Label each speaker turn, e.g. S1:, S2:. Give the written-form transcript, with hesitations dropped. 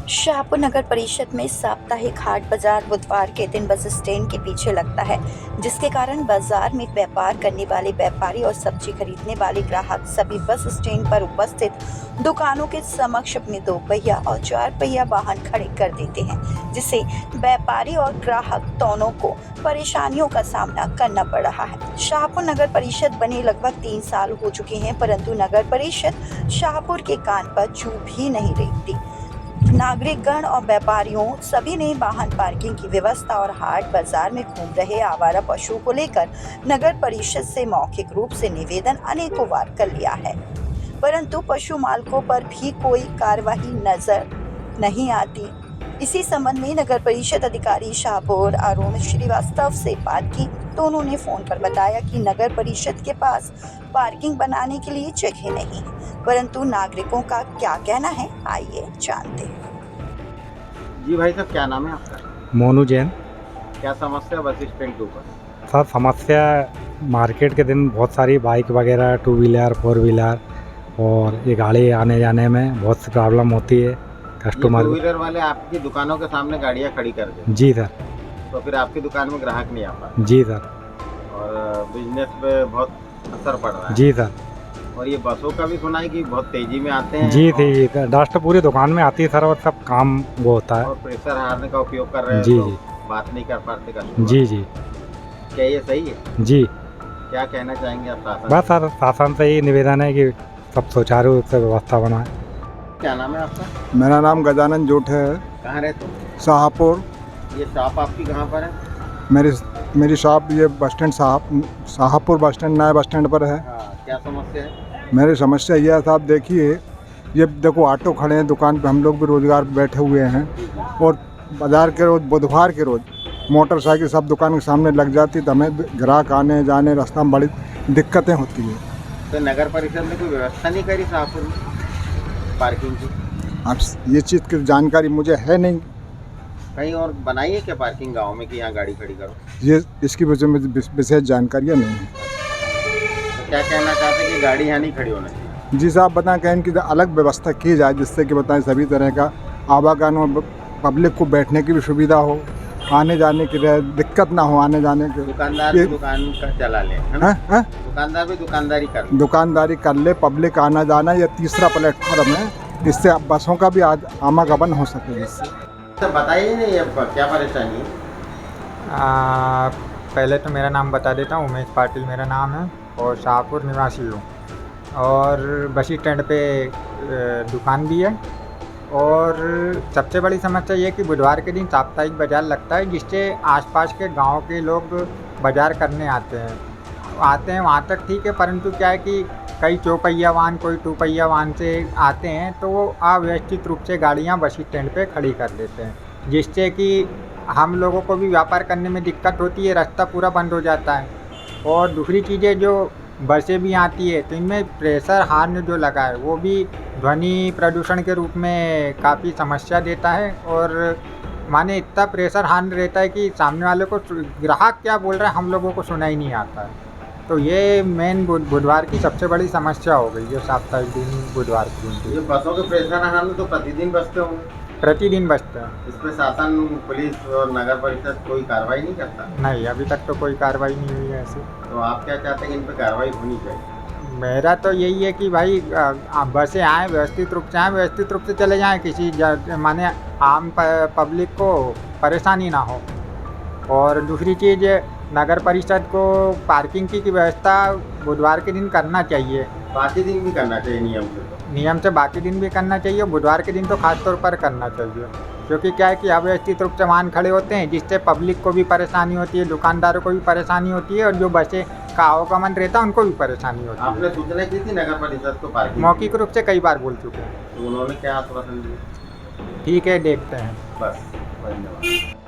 S1: शाहपुर नगर परिषद में साप्ताहिक हाट बाजार बुधवार के दिन बस स्टैंड के पीछे लगता है, जिसके कारण बाजार में व्यापार करने वाले व्यापारी और सब्जी खरीदने वाले ग्राहक सभी बस स्टैंड पर उपस्थित दुकानों के समक्ष अपने 2 पहिया और 4 पहिया वाहन खड़े कर देते हैं, जिससे व्यापारी और ग्राहक दोनों को परेशानियों का सामना करना पड़ रहा है। शाहपुर नगर परिषद बने लगभग 3 साल हो चुके हैं, परंतु नगर परिषद शाहपुर के कान पर जू भी नहीं रेंगती। नागरिकगण और व्यापारियों सभी ने वाहन पार्किंग की व्यवस्था और हाट बाजार में घूम रहे आवारा पशुओं को लेकर नगर परिषद से मौखिक रूप से निवेदन अनेकों बार कर लिया है, परंतु पशु मालिकों पर भी कोई कार्रवाई नजर नहीं आती। इसी संबंध में नगर परिषद अधिकारी शाहपुर अरुण श्रीवास्तव से बात की तो उन्होंने फोन पर बताया कि नगर परिषद के पास पार्किंग बनाने के लिए जगह नहीं है, परंतु नागरिकों का क्या कहना है, आइए जानते हैं।
S2: जी भाई साहब, क्या नाम है आपका?
S3: मोनू जैन।
S2: क्या समस्या बस स्टैंड के ऊपर?
S3: सर, समस्या मार्केट के दिन बहुत सारी बाइक वगैरह 2 व्हीलर 4 व्हीलर और ये गाड़ी आने जाने में बहुत सी प्रॉब्लम होती है कस्टमर।
S2: 2 व्हीलर वाले आपकी दुकानों के सामने गाड़ियाँ खड़ी कर देते?
S3: जी सर।
S2: तो फिर आपकी दुकान में ग्राहक नहीं आ पाते?
S3: जी सर।
S2: और बिजनेस पे बहुत असर पड़ रहा है?
S3: जी सर।
S2: और ये बसों का भी सुना है कि बहुत तेजी में आते हैं?
S3: जी थी, डस्ट पूरी दुकान में आती है सर, और सब काम वो होता है।
S2: और प्रेशर हारने का उपयोग कर रहे हैं?
S3: जी
S2: तो
S3: जी।
S2: बात नहीं कर पाते कस्टमर?
S3: जी जी।
S2: क्या ये सही है?
S3: जी।
S2: क्या कहना चाहेंगे आप शासन?
S3: बस सर, शासन से ही निवेदन है कि सब सुचारू रूप से व्यवस्था बनाए।
S2: क्या नाम है आपका?
S4: मेरा नाम गजानन जोट है।
S2: कहाँ रहते हो?
S4: शाहपुर।
S2: ये शॉप आपकी कहाँ पर है?
S4: मेरी शॉप ये bus stand Shahpur bus stand, नया बस स्टैंड पर है।
S2: हाँ, क्या समस्या है?
S4: मेरी समस्या यह है साहब, देखिए ये देखो ऑटो खड़े हैं दुकान पे, हम लोग भी रोज़गार बैठे हुए हैं, और बाज़ार के रोज़ बुधवार के रोज़ मोटरसाइकिल सब दुकान के सामने लग जाती, तो हमें ग्राहक आने जाने रास्ता में बड़ी दिक्कतें होती है।
S2: तो नगर परिषद ने कोई व्यवस्था नहीं करी शाहपुर में पार्किंग की?
S4: अब ये चीज़ की जानकारी मुझे है नहीं।
S2: कहीं और बनाई है क्या पार्किंग गांव में कि यहाँ गाड़ी खड़ी करो?
S4: ये इसकी वजह में विशेष जानकारियाँ नहीं है।
S2: तो क्या कहना चाहते हैं कि गाड़ी यहाँ नहीं खड़ी होना चाहिए?
S4: जी साहब, बताएं कहीं इनकी अलग व्यवस्था की जाए, जिससे कि बताएं सभी तरह का आवागमन और पब्लिक को बैठने की भी सुविधा हो, आने जाने की दिक्कत ना हो, आने जाने की।
S2: दुकानदार भी दुकान का चला ले, है ना? दुकानदार भी दुकानदारी कर ले, पब्लिक आना जाना, या तीसरा प्लेटफॉर्म है, इससे बसों का भी आवागमन हो सके। इससे तो बताइए नहीं अब क्या परेशानी है?
S5: पहले तो मेरा नाम बता देता हूँ, उमेश पाटिल मेरा नाम है और शाहपुर निवासी हूँ, और बस स्टैंड पे दुकान भी है। और सबसे बड़ी समस्या ये है कि बुधवार के दिन साप्ताहिक बाज़ार लगता है, जिससे आसपास के गांव के लोग बाज़ार करने आते हैं वहाँ तक ठीक है, परंतु क्या है कि कई 4 पहिया वाहन, कोई 2 पहिया वाहन से आते हैं, तो वो अव्यवस्थित रूप से गाड़ियाँ बस स्टैंड पे खड़ी कर देते हैं, जिससे कि हम लोगों को भी व्यापार करने में दिक्कत होती है, रास्ता पूरा बंद हो जाता है। और दूसरी चीज़ें, जो बसें भी आती है तो इनमें प्रेशर हार्न जो लगा है वो भी ध्वनि प्रदूषण के रूप में काफ़ी समस्या देता है, और माने इतना प्रेशर हार्न रहता है कि सामने वाले को, ग्राहक क्या बोल रहा है, हम लोगों को सुना ही नहीं आता है। तो ये मेन बुधवार की सबसे बड़ी समस्या हो गई, जो साप्ताहिक दिन बुधवार के दिन
S2: ये बसों के प्रेशर हार्न तो प्रतिदिन बसते होंगे?
S5: प्रतिदिन बसते हैं।
S2: इस पर शासन, पुलिस और नगर परिषद कोई कार्रवाई नहीं करता?
S5: नहीं, अभी तक तो कोई कार्रवाई नहीं हुई है ऐसी।
S2: तो आप क्या चाहते हैं कि इन पर कार्रवाई होनी चाहिए?
S5: मेरा तो यही है कि भाई बसें आएँ, व्यवस्थित रूप से आएँ, व्यवस्थित रूप से चले जाएँ, किसी माने आम पब्लिक को परेशानी ना हो। और दूसरी चीज़, नगर परिषद को पार्किंग की व्यवस्था बुधवार के दिन करना चाहिए।
S2: बाकी दिन भी करना चाहिए नियम से?
S5: बाकी दिन भी करना चाहिए, बुधवार के दिन तो खास तौर पर करना चाहिए, क्योंकि क्या है कि अव्यवस्थित रूप से वाहन खड़े होते हैं, जिससे पब्लिक को भी परेशानी होती है, दुकानदारों को भी परेशानी होती है, और जो बसें का आवागमन रहता है उनको भी परेशानी होती है।
S2: आपने सूचना की थी नगर परिषद को पार्किंग?
S5: मौखिक रूप से कई बार बोल चुके हैं।
S2: तो उन्होंने क्या आश्वासन दिया?
S5: ठीक है, देखते हैं।
S2: बस, धन्यवाद।